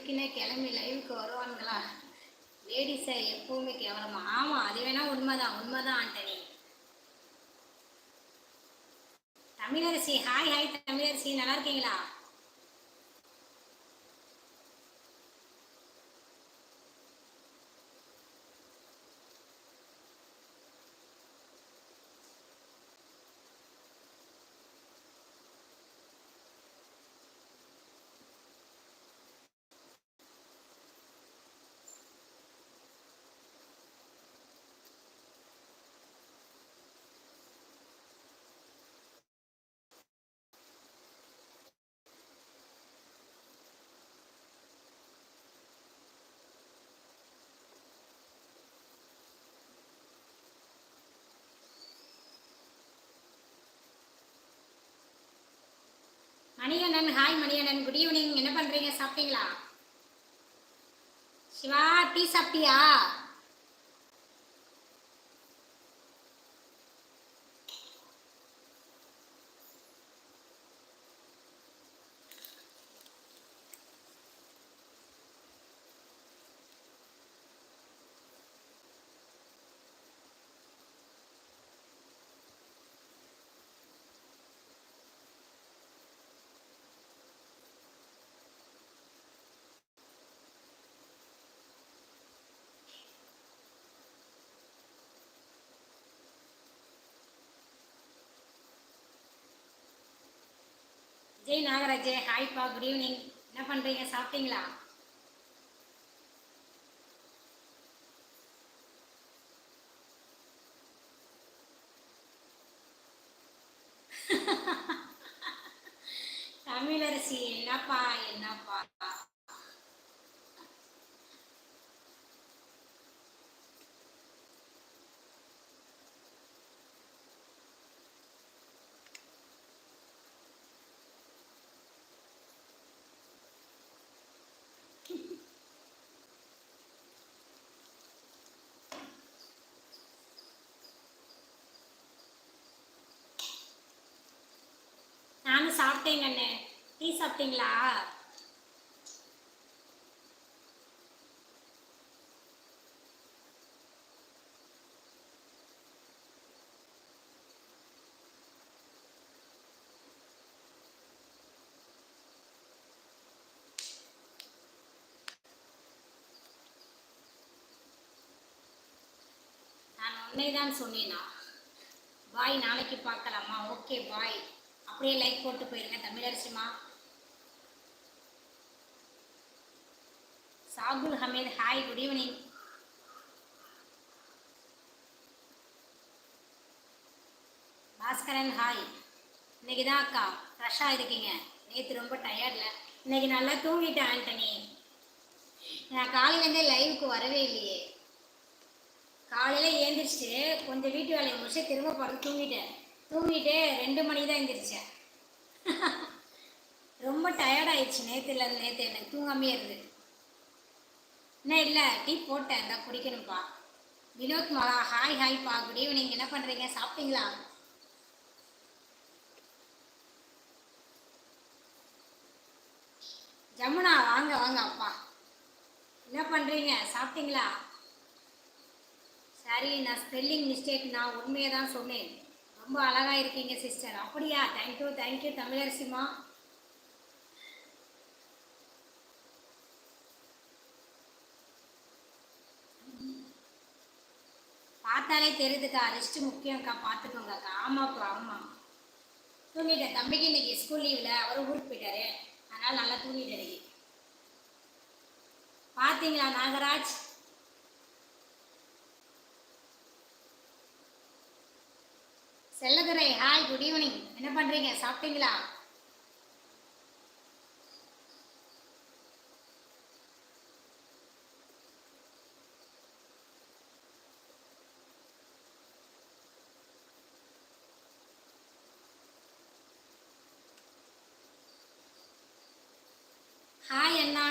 இதுக்குன்னே கிளம்பி லைவுக்கு வருவானுங்களா? லேடிஸை எப்பவுமே கேவலமா? ஆமாம், அது வேணா உண்மைதான், உண்மைதான் Antony. Tamilarasi, hi hi Tamilarasi, நல்லா இருக்கீங்களா? Manikandan, hi Manikandan, good evening. என்ன பண்றீங்க? சாப்பிட்டீங்களா? சிவா, டீ சாப்பிட்டியா? ஜெய் நாகராஜே, ஹாய்ப்பா, குட் ஈவினிங். என்ன பண்றீங்க? சாப்பிட்டீங்களா? தமிழரசி, என்னப்பா என்னப்பா? நானும் சாப்பிட்டேங்க அண்ணே. டீ சாப்பிட்டீங்களா? நான் உன்னைதான் சொன்னேனா? பாய், நாளைக்கு பார்க்கலாமா? Okay bye. அப்படியே லைக் போட்டு போயிருங்க தமிழரசிமா. Shahul Hameed, hi, good evening. Baskaran, hi. இன்னைக்கு தான் அக்கா ஃப்ரெஷ்ஷாக இருக்கீங்க. நேற்று ரொம்ப டயர்டில், இன்னைக்கு நல்லா தூங்கிட்டேன் ஆண்டனி. நான் காலையிலேருந்தே லைவுக்கு வரவே இல்லையே. காலையில் ஏந்திரிச்சிட்டு கொஞ்சம் வீட்டு வேலையை முடிச்சு திரும்ப படுத்து தூங்கிட்டேன். தூங்கிட்டு 2 மணி தான் எழுந்திரிச்சேன். ரொம்ப டயர்டாயிடுச்சு நேற்று எனக்கு தூங்காமே இருந்து. இன்னும் இல்லை, டீ போட்டேன், இந்த குடிக்கணும்ப்பா. வினோத் மாலா, ஹாய் ஹாய்ப்பா, குட் ஈவினிங். என்ன பண்ணுறீங்க? சாப்பிட்டீங்களா? ஜமுனா, வாங்க வாங்க அப்பா. என்ன பண்ணுறீங்க? சாப்பிட்டீங்களா? சரி, நான் ஸ்பெல்லிங் மிஸ்டேக், நான் உண்மையை தான் சொன்னேன். ரொம்ப அழகாக இருக்கீங்க சிஸ்டர். அப்படியா? தேங்க்யூ தேங்க்யூ தமிழரசிமா. பார்த்தாலே தெரியுதுக்கா, ரெஸ்ட் முக்கியம்க்கா, பார்த்துக்கோங்கக்கா. ஆமாப்பா, ஆமாம். தூங்கிட்டேன். தம்பிக்கு இன்னைக்கு ஸ்கூல் லீவில், அவர் ஊருக்கு போயிட்டாரு, அதனால் நல்லா தூங்கிட்டேன் இன்னைக்கு. பார்த்தீங்களா Nagaraj? Chelladurai, hi, good evening. என்ன பண்ணுறீங்க? சாப்பிட்டீங்களா? ஹாய் அண்ணா.